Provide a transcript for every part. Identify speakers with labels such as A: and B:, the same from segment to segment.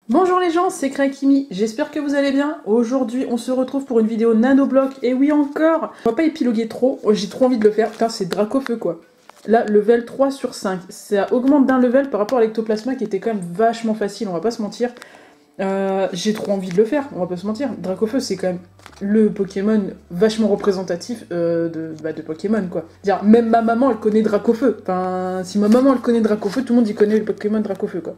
A: Bonjour les gens, c'est Krakimi, j'espère que vous allez bien. Aujourd'hui, on se retrouve pour une vidéo nanobloc, et oui encore. On va pas épiloguer trop, j'ai trop envie de le faire. Putain, c'est Dracofeu quoi. Là, level 3 sur 5, ça augmente d'un level par rapport à l'Ectoplasma qui était quand même vachement facile, on va pas se mentir. J'ai trop envie de le faire, on va pas se mentir. Dracofeu, c'est quand même le Pokémon vachement représentatif de Pokémon, quoi. Dire, même ma maman, elle connaît Dracofeu. Enfin, si ma maman, elle connaît Dracofeu, tout le monde y connaît le Pokémon Dracofeu, quoi.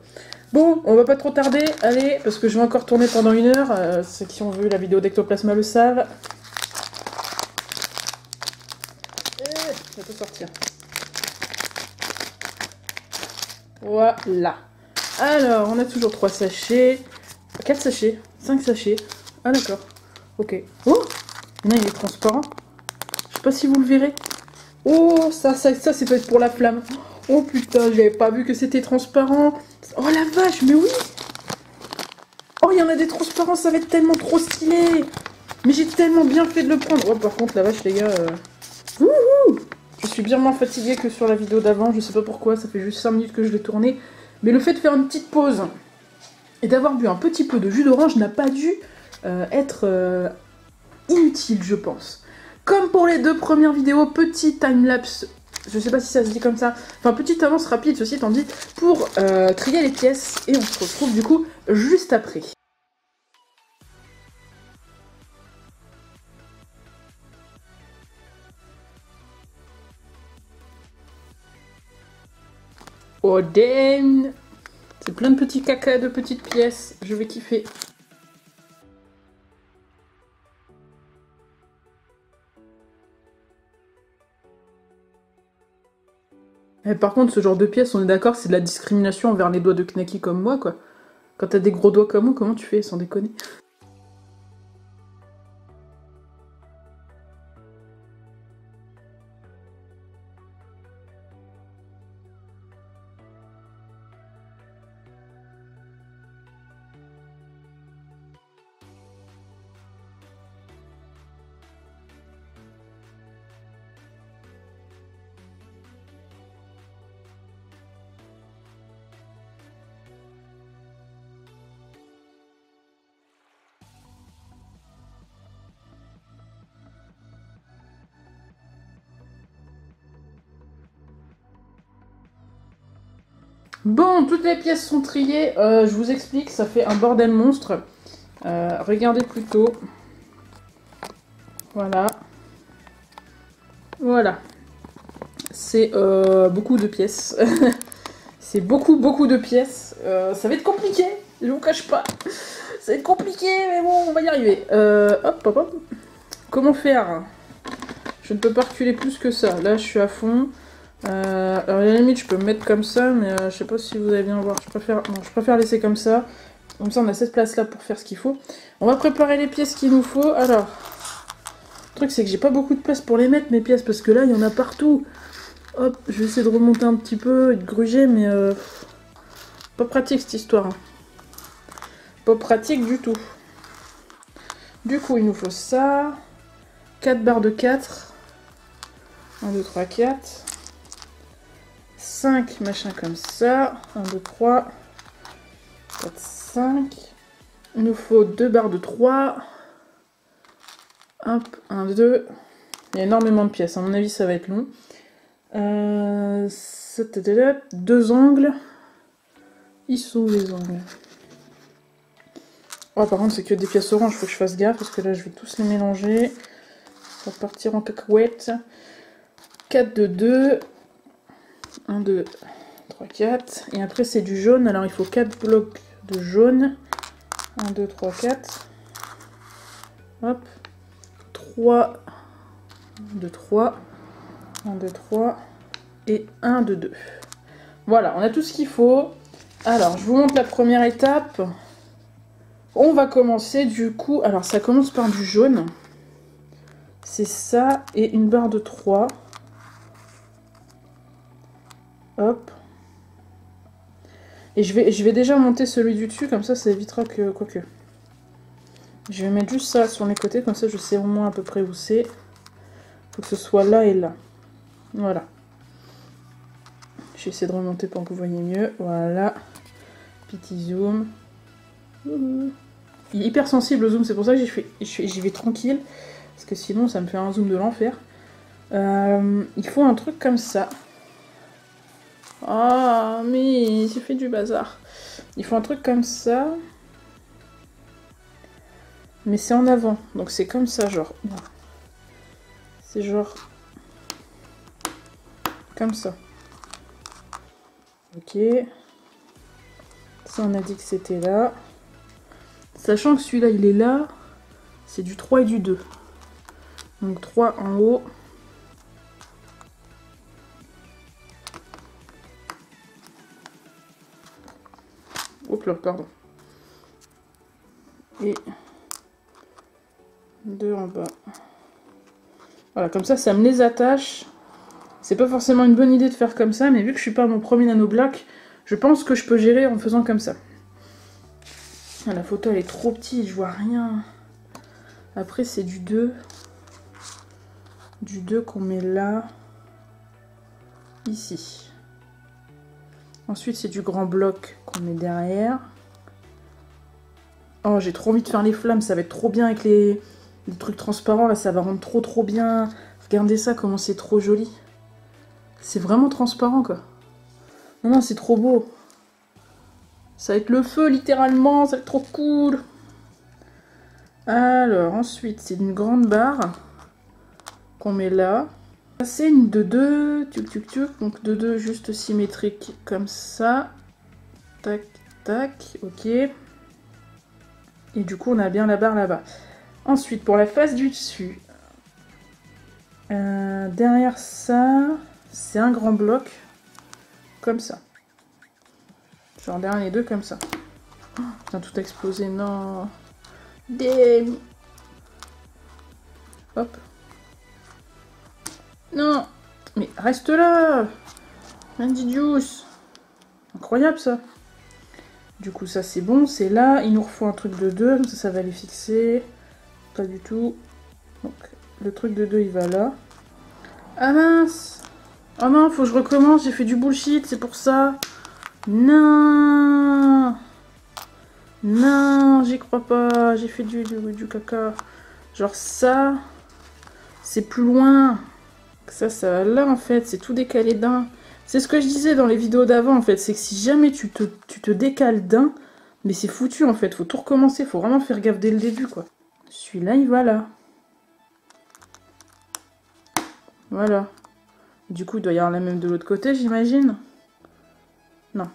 A: Bon, on va pas trop tarder, allez, parce que je vais encore tourner pendant 1 heure. Ceux qui ont vu la vidéo d'Ectoplasma le savent. Je vais tout sortir. Voilà. Alors, on a toujours 3 sachets. 4 sachets, 5 sachets. Ah d'accord. Ok. Oh, non, il est transparent. Je sais pas si vous le verrez. Oh, ça c'est peut-être pour la flamme. Oh putain, j'avais pas vu que c'était transparent. Oh la vache, mais oui. Oh, il y en a des transparents, ça va être tellement trop stylé. Mais j'ai tellement bien fait de le prendre. Oh, par contre, la vache, les gars. Wouhou. Je suis bien moins fatiguée que sur la vidéo d'avant. Je sais pas pourquoi, ça fait juste 5 minutes que je l'ai tourné. Mais le fait de faire une petite pause et d'avoir bu un petit peu de jus d'orange n'a pas dû être inutile, je pense. Comme pour les 2 premières vidéos, petit timelapse, je sais pas si ça se dit comme ça, enfin petite avance rapide, ceci étant dit, pour trier les pièces, et on se retrouve du coup juste après. Oh damn. C'est plein de petits caca, de petites pièces, je vais kiffer. Et par contre, ce genre de pièces, on est d'accord, c'est de la discrimination envers les doigts de Knacky comme moi, quoi. Quand t'as des gros doigts comme moi, comment tu fais, sans déconner? Bon, toutes les pièces sont triées, je vous explique, ça fait un bordel monstre. Regardez plutôt. Voilà. Voilà. C'est beaucoup de pièces. C'est beaucoup de pièces. Ça va être compliqué, je vous cache pas. Ça va être compliqué, mais bon, on va y arriver. Hop. Comment faire? Je ne peux pas reculer plus que ça. Là, je suis à fond. Alors, à la limite, je peux me mettre comme ça, mais je sais pas si vous allez bien voir. Je préfère laisser comme ça. Comme ça, on a cette place-là pour faire ce qu'il faut. On va préparer les pièces qu'il nous faut. Alors, le truc, c'est que j'ai pas beaucoup de place pour les mettre, mes pièces, parce que là, il y en a partout. Hop, je vais essayer de remonter un petit peu et de gruger, mais pas pratique cette histoire. Hein. Pas pratique du tout. Du coup, il nous faut ça. 4 barres de 4. 1, 2, 3, 4. 5 machins comme ça. 1, 2, 3. 4, 5. Il nous faut 2 barres de 3. Hop, 1, 2. Il y a énormément de pièces. À mon avis, ça va être long. 2 angles. Ils sont où les angles? Oh, par contre, c'est que des pièces oranges. Faut que je fasse gaffe parce que là, je vais tous les mélanger. Ça va partir en cacahuète. 4 de 2. 1, 2, 3, 4. Et après, c'est du jaune. Alors, il faut 4 blocs de jaune. 1, 2, 3, 4. Hop. 3. 2, 3. 1, 2, 3. Et 1, 2, 2. Voilà, on a tout ce qu'il faut. Alors, je vous montre la première étape. On va commencer du coup. Alors, ça commence par du jaune. C'est ça. Et une barre de 3. Hop. Et je vais déjà monter celui du dessus, comme ça évitera que... Quoique. Je vais mettre juste ça sur les côtés, comme ça je sais au moins à peu près où c'est. Faut que ce soit là et là. Voilà. Je vais essayer de remonter pour que vous voyez mieux. Voilà. Petit zoom. Il est hyper sensible au zoom, c'est pour ça que j'y vais tranquille. Parce que sinon, ça me fait un zoom de l'enfer. Il faut un truc comme ça. Ah, mais j'ai fait du bazar. Il faut un truc comme ça. Mais c'est en avant. Donc c'est comme ça, genre. C'est genre... Comme ça. Ok. Ça, on a dit que c'était là. Sachant que celui-là, il est là. C'est du 3 et du 2. Donc 3 en haut. Hop là, pardon. Et 2 en bas. Voilà, comme ça, ça me les attache. C'est pas forcément une bonne idée de faire comme ça, mais vu que je suis pas à mon premier nanobloc, je pense que je peux gérer en faisant comme ça. Ah, la photo, elle est trop petite, je vois rien. Après, c'est du 2. Du 2 qu'on met là. Ici. Ensuite, c'est du grand bloc qu'on met derrière. Oh, j'ai trop envie de faire les flammes, ça va être trop bien avec les trucs transparents, là, ça va rendre trop bien. Regardez ça, comment c'est trop joli. C'est vraiment transparent, quoi. Non, non, c'est trop beau. Ça va être le feu, littéralement, ça va être trop cool. Alors, ensuite, c'est une grande barre qu'on met là. C'est une de 2, donc de 2 juste symétrique, comme ça. Tac, tac, ok. Et du coup, on a bien la barre là-bas. Ensuite, pour la face du dessus, derrière ça, c'est un grand bloc, comme ça. Genre derrière les deux, comme ça. Oh, putain, tout a explosé, non. Damn. Hop. Non. Mais reste là. Andy Juice. Incroyable, ça. Du coup, ça, c'est bon, c'est là. Il nous refaut un truc de 2, ça va les fixer. Pas du tout. Donc, le truc de 2, il va là. Ah mince! Oh non, faut que je recommence, j'ai fait du bullshit, c'est pour ça. Non! Non, j'y crois pas, j'ai fait du caca. Genre ça, c'est plus loin. Ça va là en fait, c'est tout décalé d'un. C'est ce que je disais dans les vidéos d'avant en fait, c'est que si jamais tu te décales d'un, mais c'est foutu en fait, faut tout recommencer, faut vraiment faire gaffe dès le début quoi. Celui-là, il va là. Voilà. Du coup, il doit y avoir la même de l'autre côté, j'imagine. Non.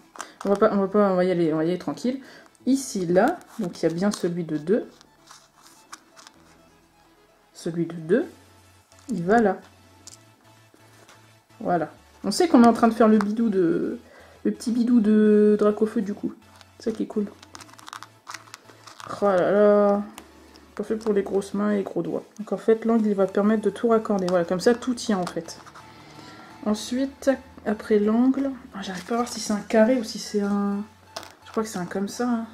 A: On va y aller tranquille. Ici, là, donc il y a bien celui de 2. Celui de 2, il va là. Voilà. On sait qu'on est en train de faire le petit bidou de Dracofeu du coup. C'est ça qui est cool. Oh là là. Pas fait pour les grosses mains et les gros doigts. Donc en fait, l'angle, il va permettre de tout raccorder. Voilà, comme ça, tout tient en fait. Ensuite, après l'angle, j'arrive pas à voir si c'est un carré ou si c'est un... Je crois que c'est un comme ça. Hein.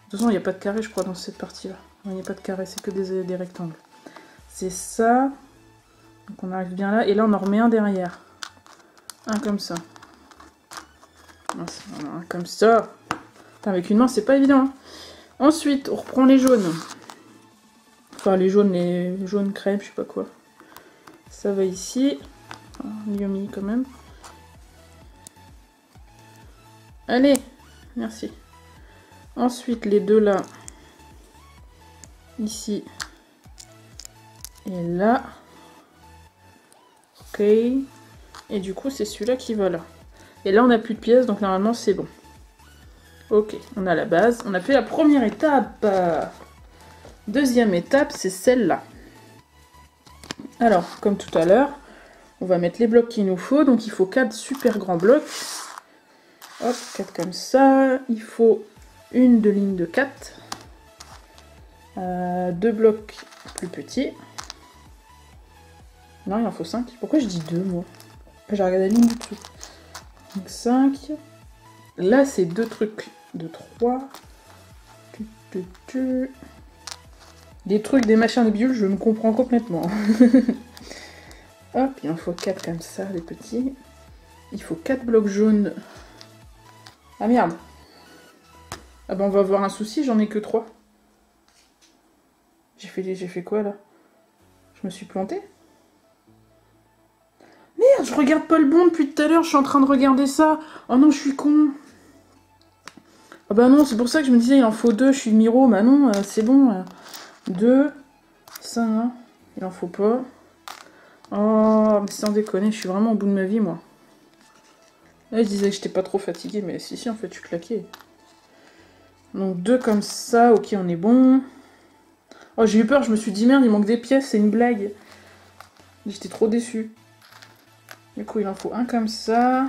A: De toute façon, il n'y a pas de carré, je crois, dans cette partie-là. Il n'y a pas de carré, c'est que des rectangles. C'est ça. Donc on arrive bien là. Et là, on en remet un derrière. Un comme ça. Un comme ça. Putain, avec une main, c'est pas évident. Hein. Ensuite, on reprend les jaunes. Enfin, les jaunes crème, je sais pas quoi. Ça va ici. Yummy quand même. Allez, merci. Ensuite, les deux là. Ici. Et là. Ok. Et du coup, c'est celui-là qui va là. Et là, on n'a plus de pièces, donc normalement, c'est bon. Ok, on a la base. On a fait la première étape. Deuxième étape, c'est celle-là. Alors, comme tout à l'heure, on va mettre les blocs qu'il nous faut. Donc, il faut 4 super grands blocs. Hop, 4 comme ça. Il faut une de ligne de 4. 2 blocs plus petits. Non, il en faut 5. Pourquoi je dis 2, moi? J'ai regardé la ligne du dessous. Donc 5. Là, c'est 2 trucs de 3. Des trucs, des machins, des bidules, je me comprends complètement. Hop, il en faut 4 comme ça, les petits. Il faut 4 blocs jaunes. Ah merde. Ah bah on va avoir un souci, j'en ai que 3. J'ai fait quoi là? Je me suis plantée? Merde, je regarde pas le bon depuis tout à l'heure, je suis en train de regarder ça. Oh non, je suis con. Ah bah non, c'est pour ça que je me disais il en faut 2, je suis Miro. Bah non, c'est bon. 2, ça, hein. Il en faut pas. Oh, mais sans déconner, je suis vraiment au bout de ma vie, moi. Là, je disais que j'étais pas trop fatiguée, mais si, en fait, je suis claquée. Donc 2 comme ça, ok, on est bon. Oh, j'ai eu peur, je me suis dit merde, il manque des pièces, c'est une blague. J'étais trop déçue. Du coup, il en faut un comme ça.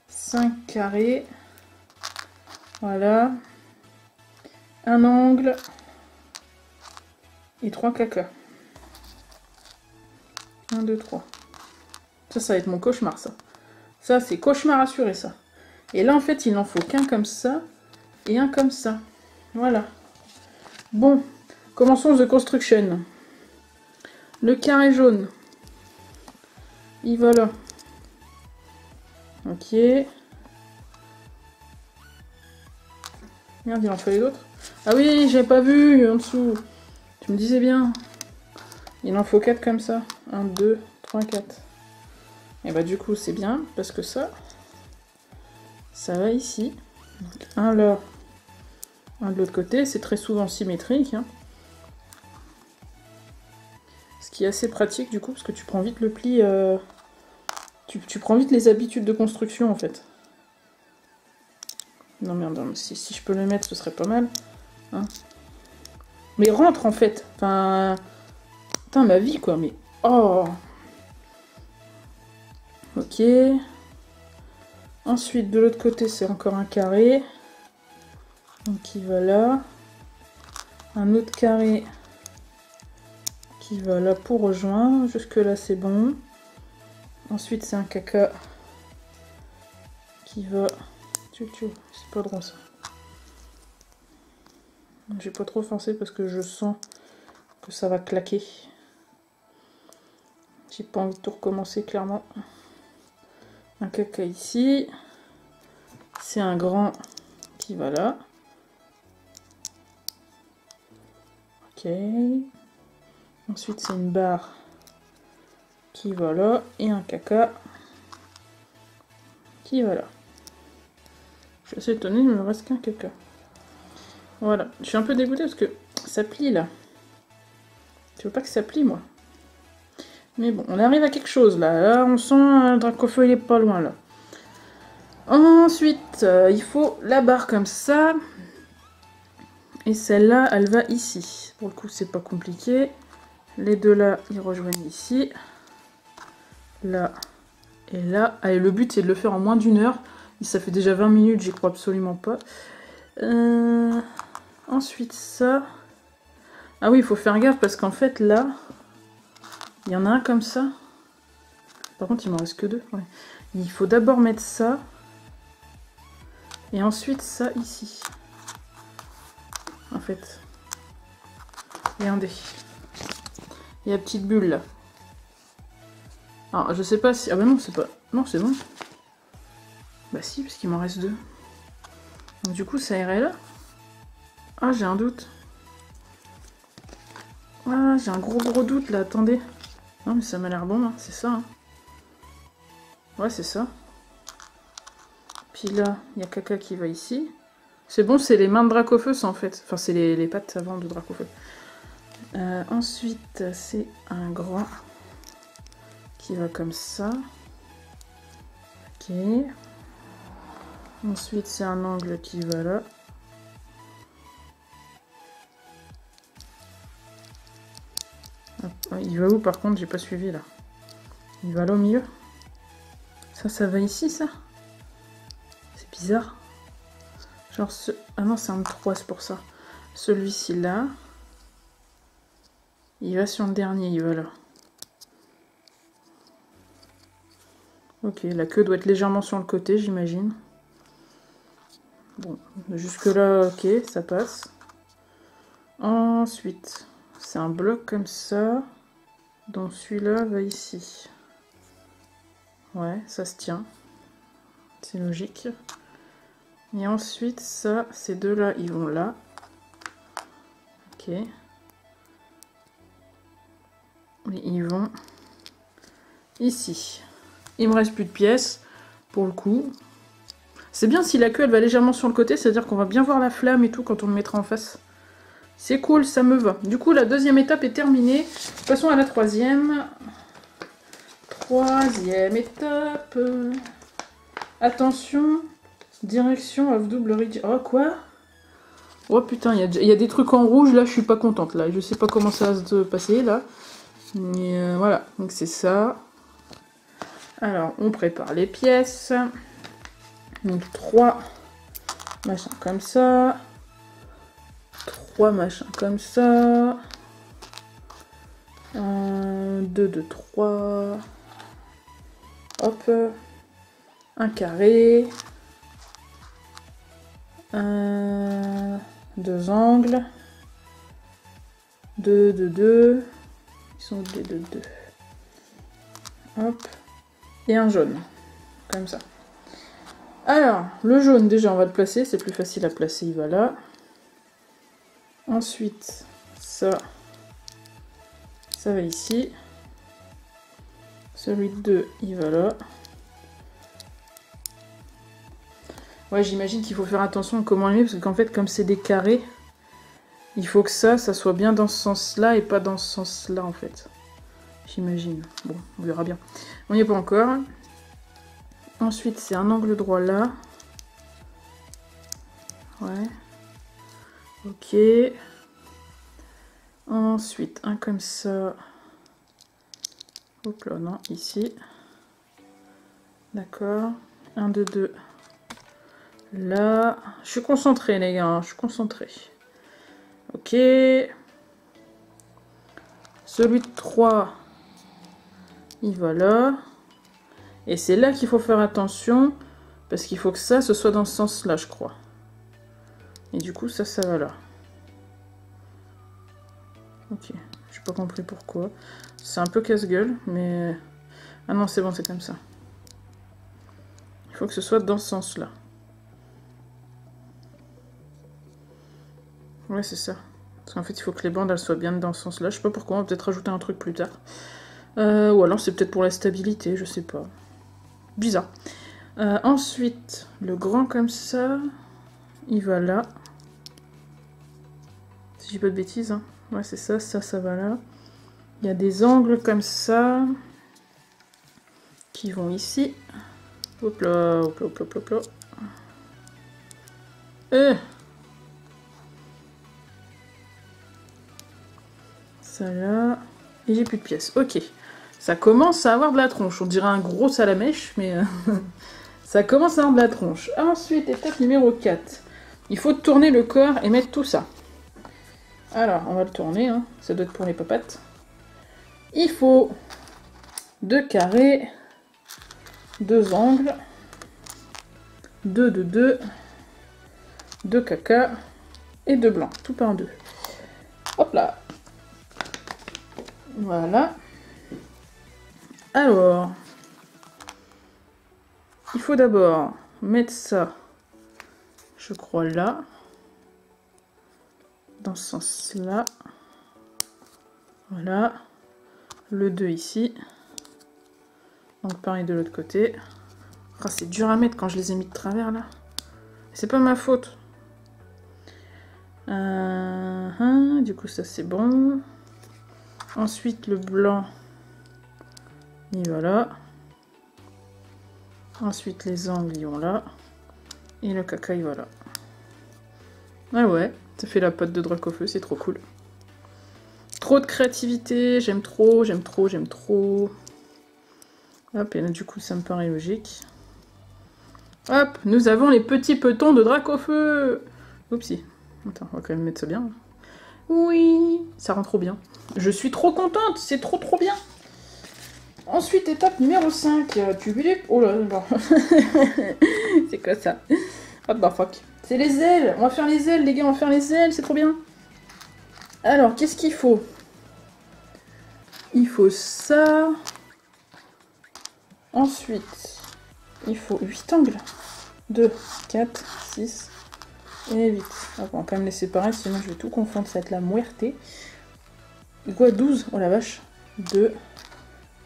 A: 5 carrés. Voilà. Un angle. Et 3 caca. 1, 2, 3. Ça va être mon cauchemar, ça. Ça, c'est cauchemar assuré, ça. Et là, en fait, il n'en faut qu'un comme ça. Et un comme ça. Voilà. Bon. Commençons the construction. Le carré jaune. Il va là. Ok. Merde, il en fallait d'autres. Ah oui, j'avais pas vu en dessous. Tu me disais bien. Il en faut 4 comme ça. 1, 2, 3, 4. Et bah du coup, c'est bien, parce que ça va ici. Donc, un là, un de l'autre côté. C'est très souvent symétrique. Hein. Ce qui est assez pratique du coup, parce que tu prends vite le pli... Tu prends vite les habitudes de construction en fait. Non merde, si je peux le mettre, ce serait pas mal. Hein. Mais rentre en fait. Enfin... Putain, ma vie quoi, mais... Oh. Ok. Ensuite, de l'autre côté, c'est encore un carré. Donc il va là. Un autre carré qui va là pour rejoindre. Jusque là, c'est bon. Ensuite, c'est un caca qui va... C'est pas droit ça. J'ai pas trop forcé parce que je sens que ça va claquer. J'ai pas envie de tout recommencer clairement. Un caca ici. C'est un grand qui va là. Ok. Ensuite c'est une barre qui va là. Et un caca qui va là. Je suis assez étonnée, il ne me reste qu'un caca. Voilà. Je suis un peu dégoûtée parce que ça plie là. Je veux pas que ça plie moi. Mais bon, on arrive à quelque chose là. Là, on sent Dracofeu, il est pas loin là. Ensuite, il faut la barre comme ça. Et celle-là, elle va ici. Pour le coup, c'est pas compliqué. Les deux là, ils rejoignent ici. Là et là. Allez, le but, c'est de le faire en moins d'1 heure. Ça fait déjà 20 minutes, j'y crois absolument pas. Ensuite, ça. Ah oui, il faut faire gaffe parce qu'en fait, là, il y en a un comme ça. Par contre, il m'en reste que 2. Ouais. Il faut d'abord mettre ça. Et ensuite, ça ici. En fait. Regardez. Il y a la petite bulle là. Alors, je sais pas si... Ah bah non, c'est pas... Non, c'est bon. Bah si, parce qu'il m'en reste 2. Donc du coup, ça irait là. Ah, j'ai un doute. Ah, j'ai un gros doute là, attendez. Non, mais ça m'a l'air bon, hein. C'est ça. Hein. Ouais, c'est ça. Puis là, il y a caca qui va ici. C'est bon, c'est les mains de Dracofeu, ça en fait. Enfin, c'est les pattes avant de Dracofeu. Ensuite, c'est un grand qui va comme ça. Ok. Ensuite, c'est un angle qui va là. Il va où par contre? J'ai pas suivi là. Il va là au milieu. Ça va ici, ça? C'est bizarre. Genre ce... Ah non, c'est un 3, c'est pour ça. Celui-ci là. Il va sur le dernier, il va là. Ok, la queue doit être légèrement sur le côté, j'imagine. Bon, jusque là, ok, ça passe. Ensuite, c'est un bloc comme ça. Donc celui-là va ici. Ouais, ça se tient. C'est logique. Et ensuite, ça, ces deux-là, ils vont là. Ok. Et ils vont ici. Il me reste plus de pièces, pour le coup. C'est bien si la queue, elle va légèrement sur le côté, c'est-à-dire qu'on va bien voir la flamme et tout quand on le mettra en face. C'est cool, ça me va. Du coup, la deuxième étape est terminée. Passons à la troisième. Troisième étape. Attention. Direction of double ridge. Oh, quoi? Oh putain, il y a des trucs en rouge, là, je suis pas contente, là. Je sais pas comment ça va se passer, là. Mais voilà, donc c'est ça. Alors, on prépare les pièces. Donc, 3 machins comme ça. 3 machins comme ça. 1, 2, 2, 3. Hop. Un carré. 2 angles. 2, 2, 2. Ils sont des 2, 2. Hop. Et un jaune. Comme ça. Alors, le jaune, déjà, on va le placer. C'est plus facile à placer, il va là. Ensuite, ça va ici. Celui de 2, il va là. Ouais, j'imagine qu'il faut faire attention à comment les mettre, parce qu'en fait, comme c'est des carrés, il faut que ça soit bien dans ce sens-là et pas dans ce sens-là, en fait. J'imagine. Bon, on verra bien. On n'y est pas encore. Ensuite, c'est un angle droit là. Ouais. Ok. Ensuite, un comme ça. Hop là, non, ici. D'accord. 1, 2, 2. Là. Je suis concentrée, les gars. Hein, je suis concentrée. Ok. Celui de 3, il va là. Et c'est là qu'il faut faire attention. Parce qu'il faut que ça, ce soit dans ce sens-là, je crois. Et du coup, ça va là. Ok. J'ai pas compris pourquoi. C'est un peu casse-gueule, mais... Ah non, c'est bon, c'est comme ça. Il faut que ce soit dans ce sens-là. Ouais, c'est ça. Parce qu'en fait, il faut que les bandes, elles soient bien dans ce sens-là. Je sais pas pourquoi, on va peut-être rajouter un truc plus tard. Ou alors, c'est peut-être pour la stabilité, je sais pas. Bizarre. Ensuite, le grand comme ça, il va là. Si j'ai pas de bêtises, hein. Ouais, c'est ça, ça va là. Il y a des angles comme ça qui vont ici. Hop là, hop là, hop là, hop là. Ça là. Et j'ai plus de pièces. Ok. Ça commence à avoir de la tronche. On dirait un gros salamèche, mais ça commence à avoir de la tronche. Ensuite, étape numéro 4. Il faut tourner le corps et mettre tout ça. Alors, on va le tourner. Hein. Ça doit être pour les papates. Il faut 2 carrés, 2 angles, 2 de 2, 2 caca et 2 blancs. Tout par 2. Hop là. Voilà. Alors, il faut d'abord mettre ça, je crois là, dans ce sens-là. Voilà. Le 2 ici. Donc pareil de l'autre côté. Oh, c'est dur à mettre quand je les ai mis de travers là. C'est pas ma faute. Du coup ça c'est bon. Ensuite le blanc, il va là. Ensuite les angles ils vont là. Et le caca il va là. Ah ouais, ça fait la pote de Dracofeu, c'est trop cool. Trop de créativité, j'aime trop, j'aime trop, j'aime trop. Hop, et là du coup ça me paraît logique. Hop, nous avons les petits petons de Dracofeu. Oupsie. Attends, on va quand même mettre ça bien. Oui, ça rend trop bien. Je suis trop contente, c'est trop trop bien. Ensuite, étape numéro 5. Oh là là. C'est quoi ça? What the fuck? C'est les ailes. On va faire les ailes, les gars, on va faire les ailes, c'est trop bien. Alors, qu'est-ce qu'il faut? Il faut ça. Ensuite, il faut 8 angles. 2, 4, 6 et 8. Alors, on va quand même les séparer, sinon je vais tout confondre, ça va être la muerte. Quoi, 12? Oh la vache. 2,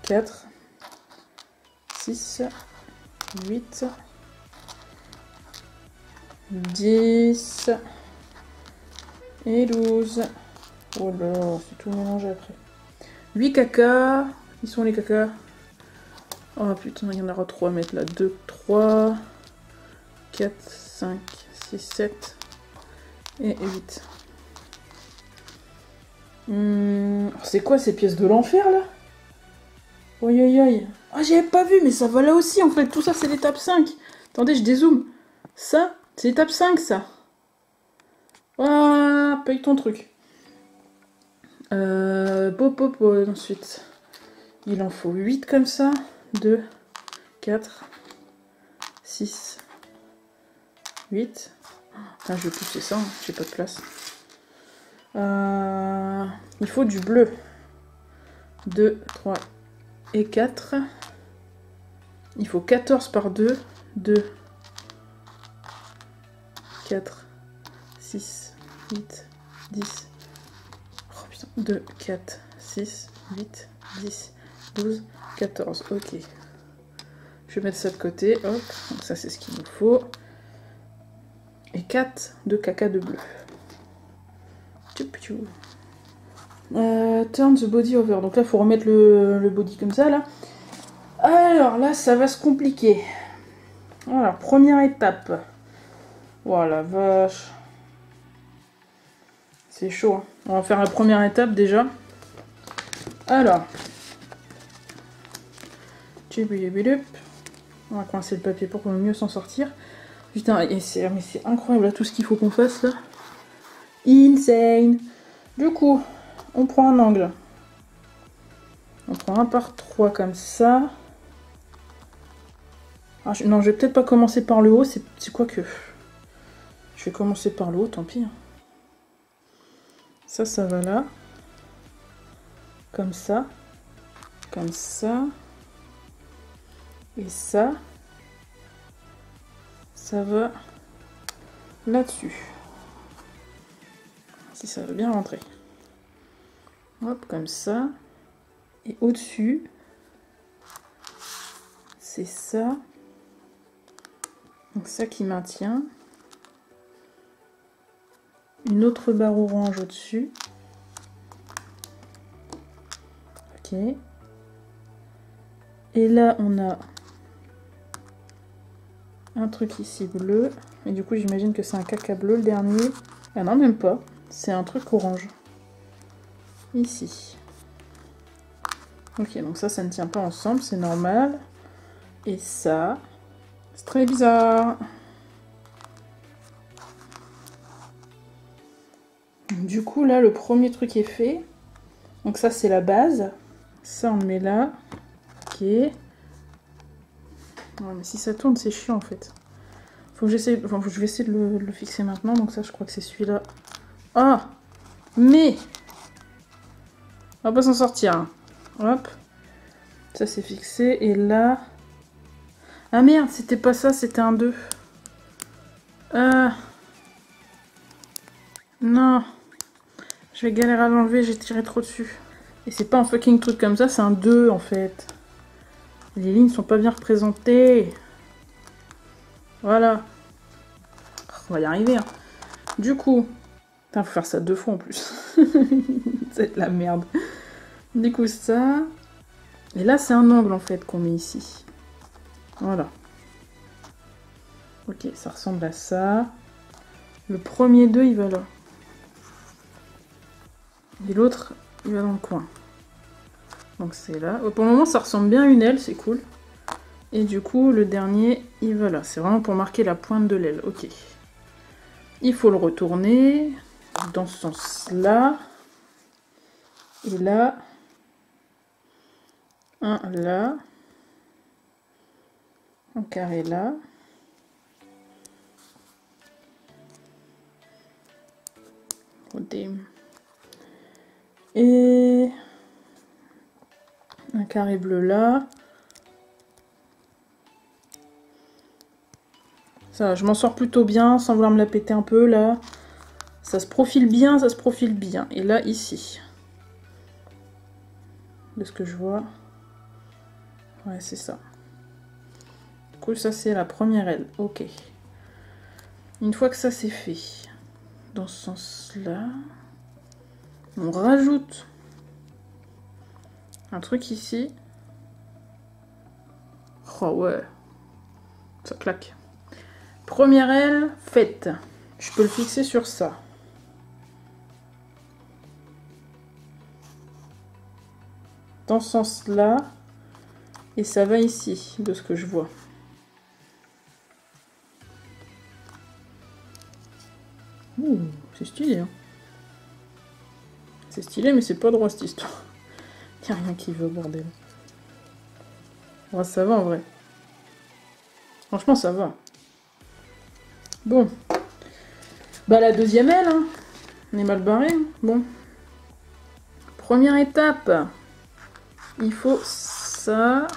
A: 4, 6, 8, 10 et 12. Oh là là, c'est tout mélangé après. 8 caca. Ils sont les cacas. Oh putain, il y en aura 3 à mettre là. 2, 3, 4, 5, 6, 7 et 8. C'est quoi ces pièces de l'enfer là? Oi oi oi. Ah, j'avais pas vu, mais ça va là aussi en fait. Tout ça, c'est l'étape 5. Attendez, je dézoome. Ça, c'est l'étape 5, ça. Ah, paye ton truc. Ensuite, il en faut 8 comme ça. 2, 4, 6, 8. Enfin, je vais pousser ça, hein. J'ai pas de place. Il faut du bleu. 2, 3 et 4. Il faut 14 par 2. 2, 4, 6, 8, 10. Oh putain. 2, 4, 6, 8, 10, 12, 14. Ok. Je vais mettre ça de côté. Hop. Donc ça, c'est ce qu'il nous faut. Et 4 de caca de bleu. Turn the body over. Donc là, il faut remettre le body comme ça, là. Alors là, ça va se compliquer. Voilà, première étape. Voilà, vache. C'est chaud, hein. On va faire la première étape déjà. Alors. On va coincer le papier pour mieux s'en sortir. Putain, mais c'est incroyable là, tout ce qu'il faut qu'on fasse là. Insane. Du coup, on prend un angle. On prend 1 par 3 comme ça. Ah, non, je vais peut-être pas commencer par le haut. C'est quoi que... Je vais commencer par le haut, tant pis. Ça va là. Comme ça. Comme ça. Et ça va là-dessus. Si ça veut bien rentrer. Hop, comme ça. Et au-dessus, c'est ça. Donc ça qui maintient. Une autre barre orange au-dessus. Ok. Et là, on a un truc ici bleu. Et du coup, j'imagine que c'est un caca bleu le dernier. Ah non, même pas. C'est un truc orange. Ici. Ok, donc ça ne tient pas ensemble, c'est normal. Et ça, c'est très bizarre. Du coup, là, le premier truc est fait. Donc ça, c'est la base. Ça, on le met là. Ok. Ouais, mais si ça tourne, c'est chiant, en fait. Faut que j'essaie... Enfin, je vais essayer de le fixer maintenant. Donc ça, je crois que c'est celui-là. Ah! Mais... On va pas s'en sortir. Hein. Hop. Ça, c'est fixé. Et là... Ah merde, c'était pas ça, c'était un 2. Non. Je vais galérer à l'enlever, j'ai tiré trop dessus. Et c'est pas un fucking truc comme ça, c'est un 2 en fait. Les lignes sont pas bien représentées. Voilà. On va y arriver. Hein. Du coup... Putain, faut faire ça 2 fois en plus. C'est de la merde. Du coup, ça... Et là, c'est un angle en fait qu'on met ici. Voilà. Ok, ça ressemble à ça. Le premier 2, il va là. Et l'autre, il va dans le coin. Donc c'est là. Pour le moment, ça ressemble bien à une aile, c'est cool. Et du coup, le dernier, il va là. C'est vraiment pour marquer la pointe de l'aile. Ok. Il faut le retourner dans ce sens-là. Et là. Un là. Un carré là. Et un carré bleu là. Ça, je m'en sors plutôt bien, sans vouloir me la péter un peu, là. Ça se profile bien, ça se profile bien. Et là, ici. De ce que je vois. Ouais, c'est ça. Du coup, ça, c'est la première aile. Ok. Une fois que ça, c'est fait, dans ce sens-là, on rajoute un truc ici. Oh ouais. Ça claque. Première aile, faite. Je peux le fixer sur ça. Dans ce sens-là. Et ça va ici, de ce que je vois. Ouh, c'est stylé. Hein. C'est stylé, mais c'est pas droit cette histoire. Il n'y a rien qui veut, bordel. Ouais, ça va en vrai. Franchement, ça va. Bon. Bah, la deuxième aile, hein. On est mal barré. Hein. Bon. Première étape. Il faut ça.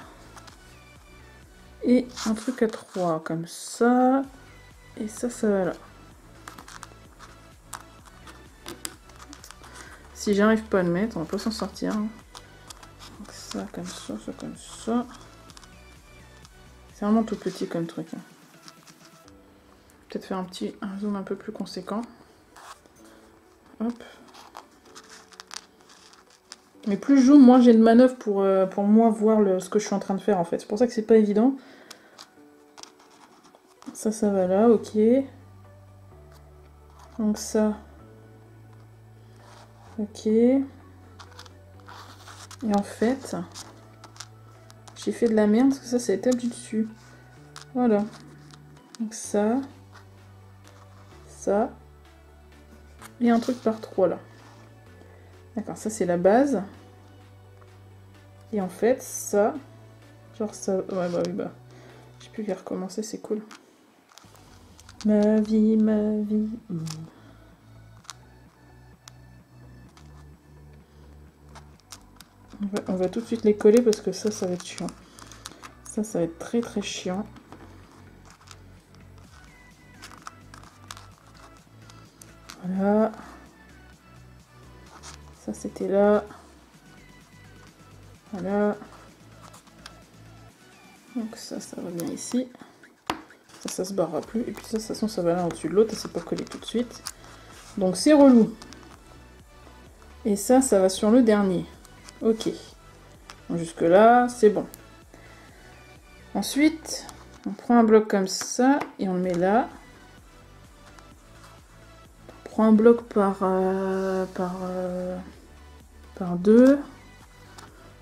A: Et un truc à 3, comme ça. Et ça va là. Si j'arrive pas à le mettre, on va pas s'en sortir. Hein. Donc ça, comme ça comme ça. C'est vraiment tout petit comme truc. Hein. Peut-être faire un zoom un peu plus conséquent. Hop. Mais plus je zoome, moins j'ai de manœuvre pour moi voir ce que je suis en train de faire en fait. C'est pour ça que c'est pas évident. Ça va là, ok. Donc ça. Ok. Et en fait, j'ai fait de la merde parce que ça, c'est l'étape du dessus. Voilà. Donc ça. Ça. Et un truc par 3 là. D'accord, ça c'est la base. Et en fait, ça... Genre ça... Ouais, bah oui, bah... J'ai plus qu'à recommencer, c'est cool. Ma vie, ma vie... On va tout de suite les coller parce que ça va être chiant. Ça va être très très chiant. Voilà. Ça c'était là. Voilà. Donc ça va bien ici. Ça se barrera plus. Et puis ça, de toute façon, ça va là au-dessus de l'autre et c'est pas collé tout de suite. Donc c'est relou. Et ça va sur le dernier. Ok. Jusque là, c'est bon. Ensuite, on prend un bloc comme ça et on le met là. On prend un bloc par 2.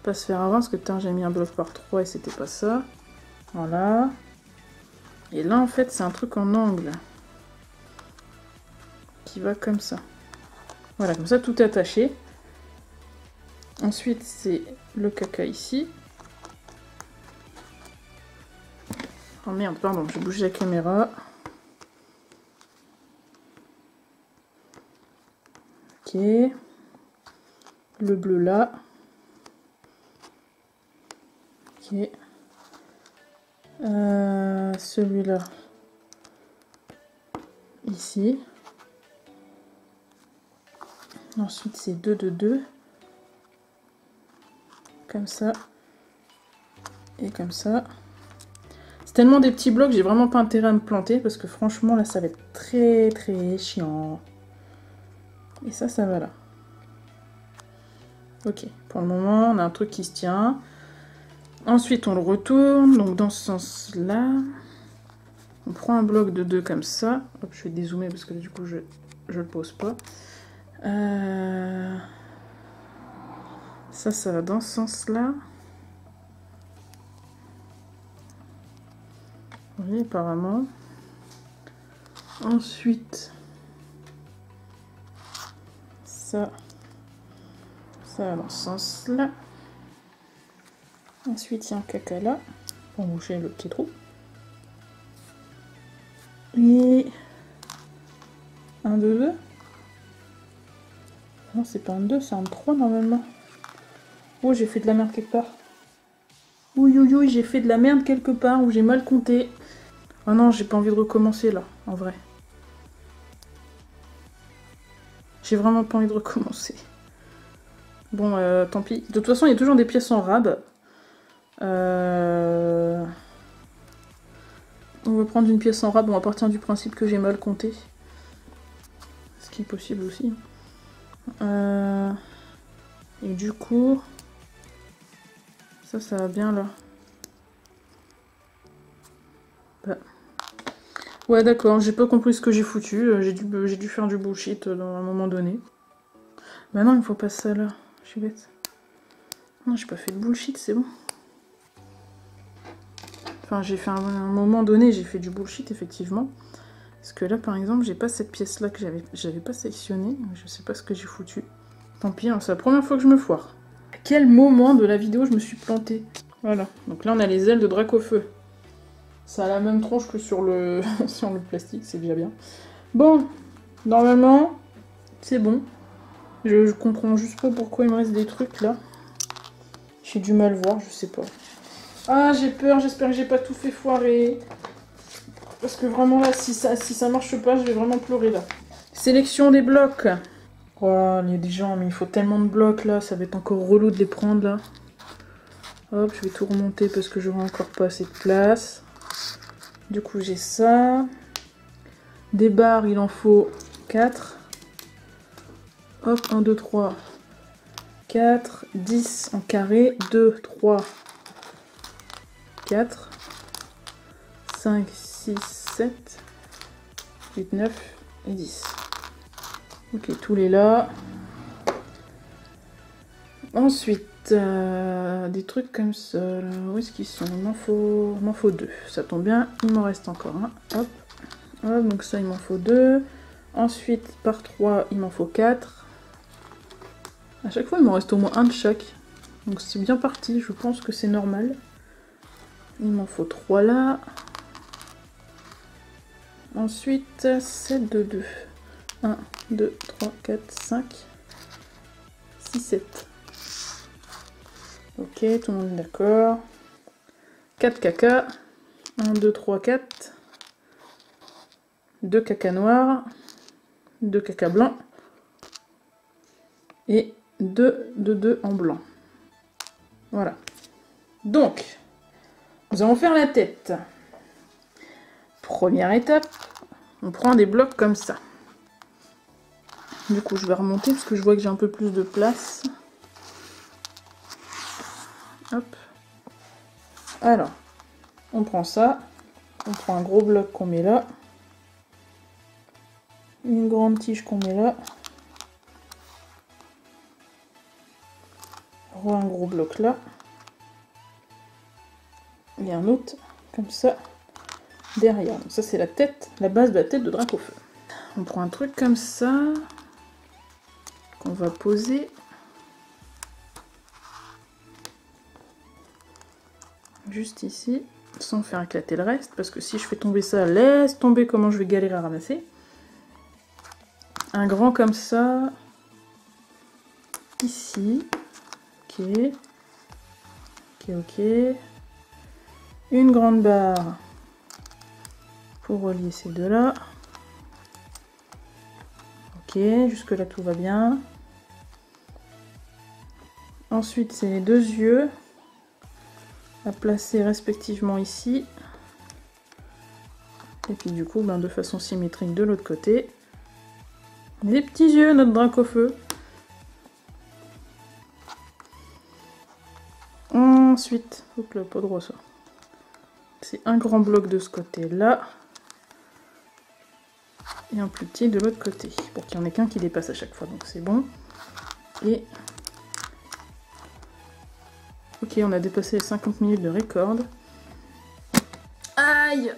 A: Pas se faire avoir parce que j'ai mis un bloc par 3 et c'était pas ça. Voilà. Et là, en fait, c'est un truc en angle. Qui va comme ça. Voilà, comme ça, tout est attaché. Ensuite, c'est le caca ici. Oh merde, pardon, j'ai bougé la caméra. Ok. Le bleu là. Ok. Celui-là. Ici. Ensuite, c'est 2 de 2. Comme ça. Et comme ça. C'est tellement des petits blocs, j'ai vraiment pas intérêt à me planter parce que franchement, là, ça va être très très chiant. Et ça va là. Ok, pour le moment, on a un truc qui se tient. Ensuite, on le retourne, donc dans ce sens-là. On prend un bloc de 2 comme ça. Hop, je vais dézoomer parce que du coup, je le pose pas. Ça va dans ce sens-là. Oui, apparemment. Ensuite, ça va dans ce sens-là. Ensuite, il y a un caca là, pour boucher le petit trou. Et un 2, 2. Non, c'est pas un 2, c'est un 3 normalement. Oh, j'ai fait de la merde quelque part. Oui, j'ai fait de la merde quelque part où j'ai mal compté. Oh non, j'ai pas envie de recommencer là, en vrai. J'ai vraiment pas envie de recommencer. Bon, tant pis. De toute façon, il y a toujours des pièces en rab. On va prendre une pièce en rab, on va partir du principe que j'ai mal compté. Ce qui est possible aussi. Et du coup... Ça va bien là. Bah. Ouais d'accord, j'ai pas compris ce que j'ai foutu. J'ai dû faire du bullshit à un moment donné. Bah non, il faut pas ça là. Je suis bête. Non, j'ai pas fait de bullshit, c'est bon. Enfin, j'ai fait un moment donné, j'ai fait du bullshit, effectivement. Parce que là, par exemple, j'ai pas cette pièce-là que j'avais pas sélectionnée. Je sais pas ce que j'ai foutu. Tant pis, hein, c'est la première fois que je me foire. À quel moment de la vidéo je me suis plantée? Voilà. Donc là, on a les ailes de Dracofeu. Ça a la même tronche que sur le, sur le plastique, c'est déjà bien. Bon, normalement, c'est bon. Je comprends juste pas pourquoi il me reste des trucs là. J'ai du mal voir, je sais pas. Ah, j'ai peur, j'espère que j'ai pas tout fait foirer. Parce que vraiment là, si ça marche pas, je vais vraiment pleurer là. Sélection des blocs. Oh, il y a des gens, mais il faut tellement de blocs là, ça va être encore relou de les prendre là. Hop, je vais tout remonter parce que j'aurai encore pas assez de place. Du coup, j'ai ça. Des barres, il en faut 4. Hop, 1, 2, 3, 4, 10 en carré. 2, 3, 4, 5, 6, 7, 8, 9 et 10. Ok, tous les là. Ensuite, des trucs comme ça. Là. Où est-ce qu'ils sont? Il m'en faut 2. Ça tombe bien, il m'en reste encore un. Hop. Hop, donc ça, il m'en faut 2. Ensuite, par 3, il m'en faut 4. À chaque fois, il m'en reste au moins un de chaque. Donc c'est bien parti, je pense que c'est normal. Il m'en faut 3 là. Ensuite, 7 de 2. 1, 2, 3, 4, 5, 6, 7. Ok, tout le monde est d'accord. 4 caca. 1, 2, 3, 4. 2 caca noirs. 2 caca blancs. Et 2 de 2 en blanc. Voilà. Donc, nous allons faire la tête. Première étape, on prend des blocs comme ça. Du coup, je vais remonter parce que je vois que j'ai un peu plus de place. Hop. Alors, on prend ça. On prend un gros bloc qu'on met là. Une grande tige qu'on met là. Un gros bloc là. Et un autre, comme ça, derrière. Donc ça, c'est la tête, la base de la tête de Dracofeu. On prend un truc comme ça, qu'on va poser. Juste ici, sans faire éclater le reste, parce que si je fais tomber ça, laisse tomber comment je vais galérer à ramasser. Un grand comme ça, ici. Ok. Ok, ok. Une grande barre pour relier ces deux-là. Ok, jusque-là tout va bien. Ensuite, c'est les deux yeux à placer respectivement ici. Et puis du coup, ben, de façon symétrique de l'autre côté. Les petits yeux, notre Dracofeu. Ensuite, hop là, pas de ressort. C'est un grand bloc de ce côté-là. Et un plus petit de l'autre côté. Pour qu'il n'y en ait qu'un qui dépasse à chaque fois, donc c'est bon. Et... ok, on a dépassé les 50 minutes de record. Aïe!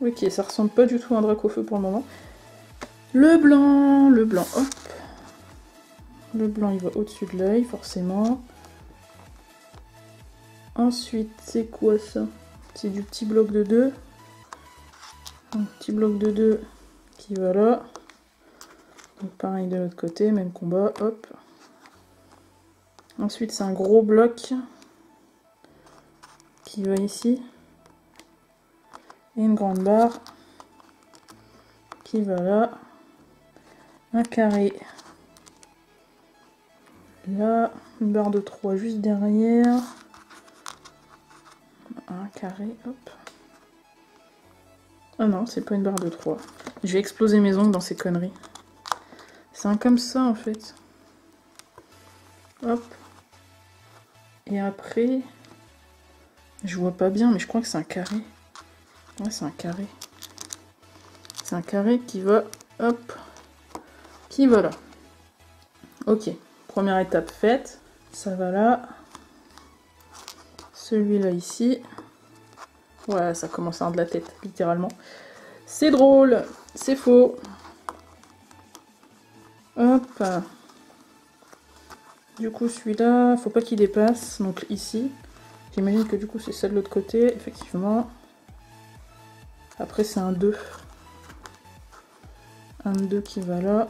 A: Ok, ça ressemble pas du tout à un Dracofeu pour le moment. Le blanc, hop. Le blanc, il va au-dessus de l'œil, forcément. Ensuite, c'est quoi ça? C'est du petit bloc de 2. Un petit bloc de 2 qui va là. Donc pareil de l'autre côté, même combat, hop. Ensuite, c'est un gros bloc qui va ici. Et une grande barre qui va là. Un carré là. Une barre de 3 juste derrière. Un carré, hop. Ah non, c'est pas une barre de 3. Je vais exploser mes ongles dans ces conneries. C'est un comme ça en fait. Hop. Et après, je vois pas bien, mais je crois que c'est un carré. Ouais, c'est un carré. C'est un carré qui va, hop, qui va là. Ok, première étape faite. Ça va là. Celui-là ici. Ouais, ça commence à avoir de la tête, littéralement. C'est drôle, c'est faux. Hop. Du coup, celui-là, faut pas qu'il dépasse. Donc ici, j'imagine que du coup, c'est ça de l'autre côté, effectivement. Après, c'est un 2. Un 2 qui va là.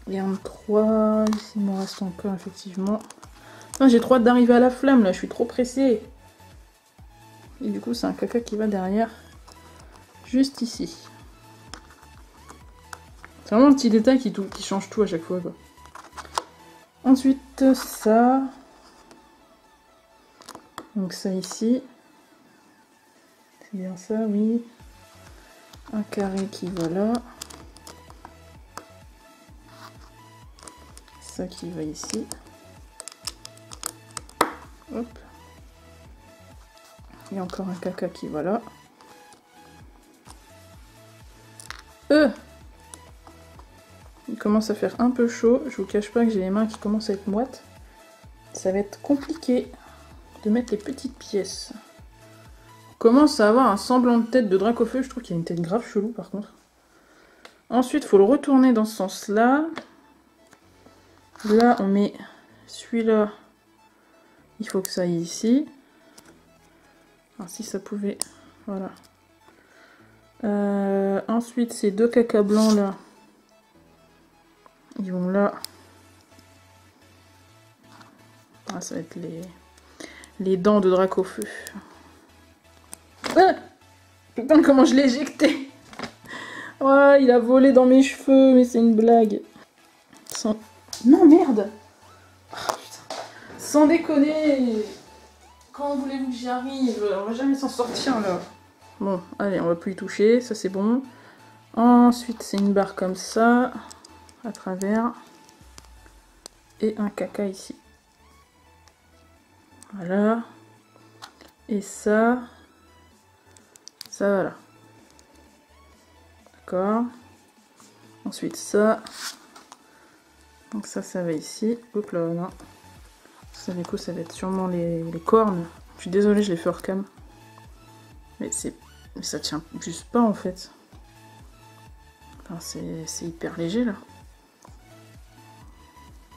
A: Et un 3. Ici, il m'en reste encore, effectivement. Non, j'ai trop hâte d'arriver à la flamme, là. Je suis trop pressée. Et du coup, c'est un caca qui va derrière. Juste ici. C'est vraiment un petit détail qui change tout à chaque fois, quoi. Ensuite, ça. Donc ça ici. C'est bien ça, oui. Un carré qui va là. Ça qui va ici. Hop. Et encore un caca qui va là. Il commence à faire un peu chaud. Je vous cache pas que j'ai les mains qui commencent à être moites. Ça va être compliqué de mettre les petites pièces. On commence à avoir un semblant de tête de Dracofeu. Je trouve qu'il y a une tête grave chelou par contre. Ensuite, il faut le retourner dans ce sens-là. Là, on met celui-là. Il faut que ça aille ici. Alors, si ça pouvait... Voilà. Ensuite, ces deux caca blancs là. Ils vont là. Ah, ça va être les dents de Dracofeu. Ah, putain, comment je l'ai éjecté! Oh, il a volé dans mes cheveux, mais c'est une blague. Sans... Non, merde! Oh, putain. Sans déconner! Comment voulez-vous que j'y arrive? On va jamais s'en sortir là. Bon, allez, on va plus y toucher, ça c'est bon. Ensuite, c'est une barre comme ça, à travers. Et un caca ici. Voilà. Et ça va là. D'accord. Ensuite ça. Donc ça va ici. Hop là, non. Ça du coup ça va être sûrement les cornes. Je suis désolée, je l'ai fait hors cam. Mais ça tient juste pas en fait. Enfin c'est hyper léger là.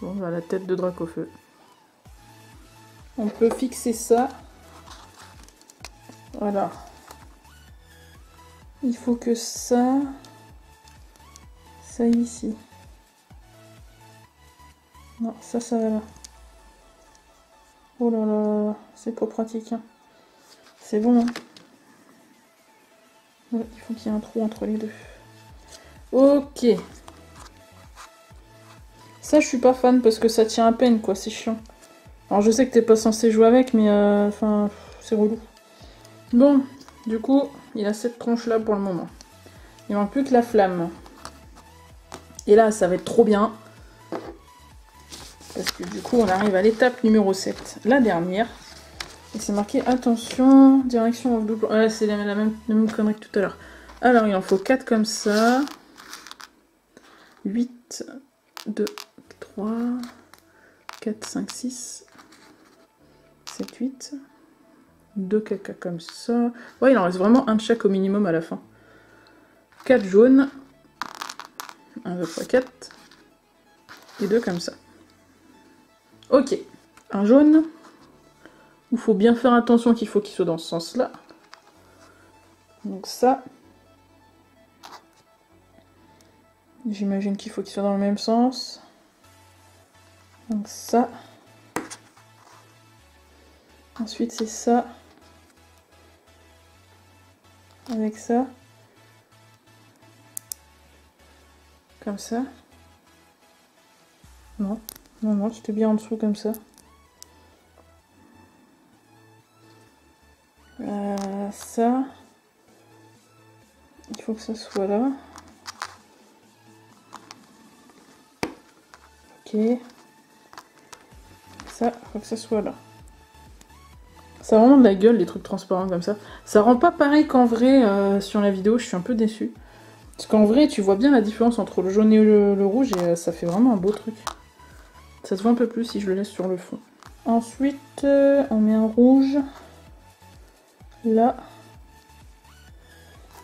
A: Bon bah la tête de Dracofeu. On peut fixer ça. Voilà. Il faut que ça aille ici. Non, ça va là. Oh là là, c'est pas pratique. Hein. C'est bon. Hein. Ouais, il faut qu'il y ait un trou entre les deux. Ok. Ça, je suis pas fan parce que ça tient à peine, quoi. C'est chiant. Alors, je sais que t'es pas censé jouer avec, mais enfin, c'est relou. Bon, du coup, il a cette tronche-là pour le moment. Il manque plus que la flamme. Et là, ça va être trop bien. Parce que du coup, on arrive à l'étape numéro 7. La dernière. Et c'est marqué, attention, direction off double. Ouais, c'est la même connerie que tout à l'heure. Alors, il en faut 4 comme ça. 8, 2, 3, 4, 5, 6, 7, 8. 2 caca comme ça. Ouais, il en reste vraiment un de chaque au minimum à la fin. 4 jaunes. 1, 2, 3, 4. Et 2 comme ça. Ok. Un jaune. Il faut bien faire attention qu'il faut qu'il soit dans ce sens-là. Donc ça. J'imagine qu'il faut qu'il soit dans le même sens. Donc ça. Ensuite c'est ça. avec ça. Comme ça. Non, non, non, c'était bien en dessous comme ça. Ça, il faut que ça soit là. Ok. Ça, il faut que ça soit là. Ça a vraiment de la gueule, les trucs transparents comme ça. Ça rend pas pareil qu'en vrai sur la vidéo, je suis un peu déçue. Parce qu'en vrai, tu vois bien la différence entre le jaune et le rouge, et ça fait vraiment un beau truc. Ça se voit un peu plus si je le laisse sur le fond. Ensuite, on met un rouge. Là.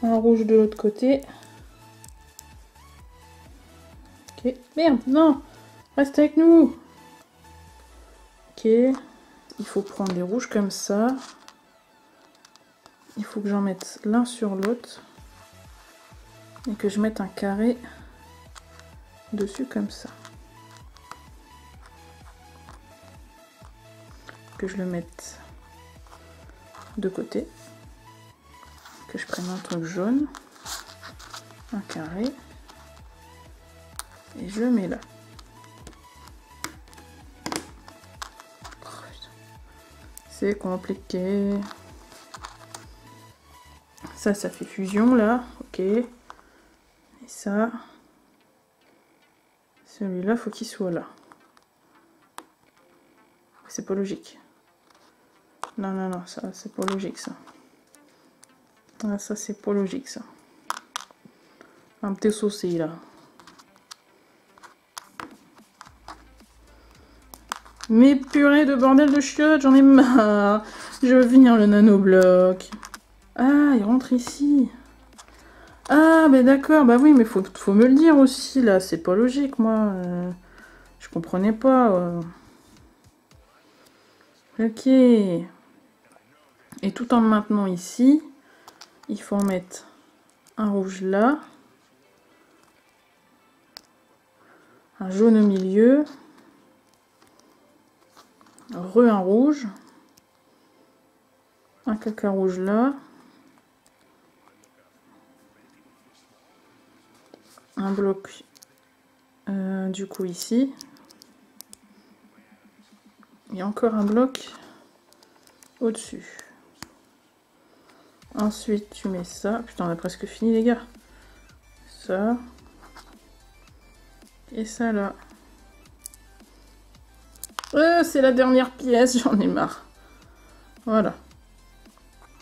A: Un rouge de l'autre côté. Ok. Merde, non! Reste avec nous! Ok. Il faut prendre des rouges comme ça. Il faut que j'en mette l'un sur l'autre. Et que je mette un carré dessus comme ça. Que je le mette de côté. Que je prenne un truc jaune. Un carré. Et je le mets là. C'est compliqué. Ça fait fusion là. Ok. Et ça. Celui-là, faut qu'il soit là. C'est pas logique. Non, non, non, ça, c'est pas logique ça. Ah, ça, c'est pas logique ça. Un petit saucé là. Mais purée de bordel de chiottes, j'en ai marre. Je veux finir le nanobloc. Ah, il rentre ici. Ah, mais d'accord, bah oui, mais faut me le dire aussi, là. C'est pas logique, moi. Je comprenais pas. Ok. Et tout en le maintenant ici, il faut en mettre un rouge là. Un jaune au milieu. Un rouge. Un caca rouge là. Un bloc du coup ici. Et encore un bloc au-dessus. Ensuite tu mets ça. Putain, on a presque fini les gars. Ça. Et ça là. C'est la dernière pièce, j'en ai marre. Voilà.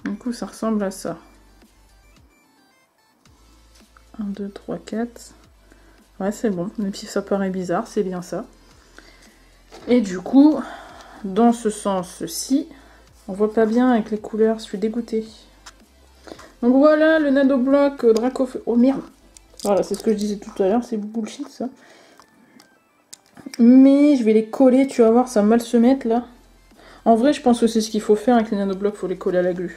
A: Du coup ça ressemble à ça. 1, 2, 3, 4. Ouais, c'est bon. Même si ça paraît bizarre, c'est bien ça. Et du coup, dans ce sens-ci, on voit pas bien avec les couleurs, je suis dégoûtée. Donc voilà, le nanobloc Dracofeu. Oh merde! Voilà, c'est ce que je disais tout à l'heure, c'est bullshit ça. Mais je vais les coller, tu vas voir, ça va mal se mettre là. En vrai, je pense que c'est ce qu'il faut faire avec les nanoblocs, il faut les coller à la glu.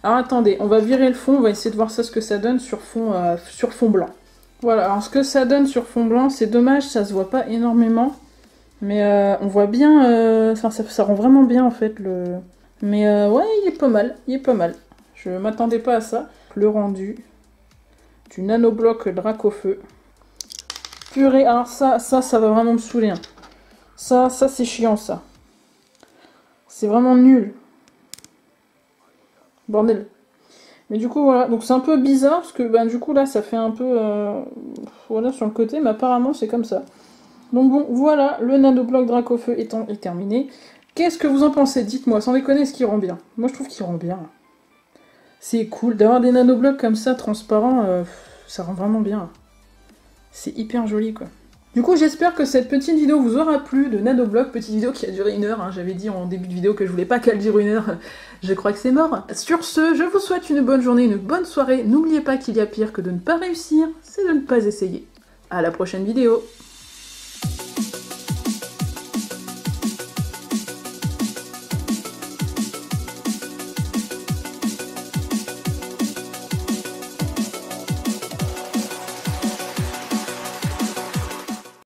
A: Alors attendez, on va virer le fond, on va essayer de voir ça, ce que ça donne sur fond blanc. Voilà, alors ce que ça donne sur fond blanc, c'est dommage, ça se voit pas énormément. Mais on voit bien, enfin ça rend vraiment bien en fait le... Mais ouais, il est pas mal, il est pas mal. Je m'attendais pas à ça. Le rendu du nanobloc Dracofeu. Purée, alors ça va vraiment me saouler. Hein. Ça c'est chiant ça. C'est vraiment nul. Bordel. Mais du coup voilà, donc c'est un peu bizarre parce que ben, du coup là ça fait un peu voilà sur le côté, mais apparemment c'est comme ça. Donc bon voilà, le nanobloc Dracofeu est terminé. Qu'est-ce que vous en pensez? Dites-moi, sans déconner, est-ce qu'il rend bien? Moi je trouve qu'il rend bien. C'est cool d'avoir des nanoblocs comme ça transparents, ça rend vraiment bien. C'est hyper joli quoi. Du coup, j'espère que cette petite vidéo vous aura plu de nanobloc, petite vidéo qui a duré 1 heure, hein. J'avais dit en début de vidéo que je voulais pas qu'elle dure 1 heure, je crois que c'est mort. Sur ce, je vous souhaite une bonne journée, une bonne soirée, n'oubliez pas qu'il y a pire que de ne pas réussir, c'est de ne pas essayer. À la prochaine vidéo.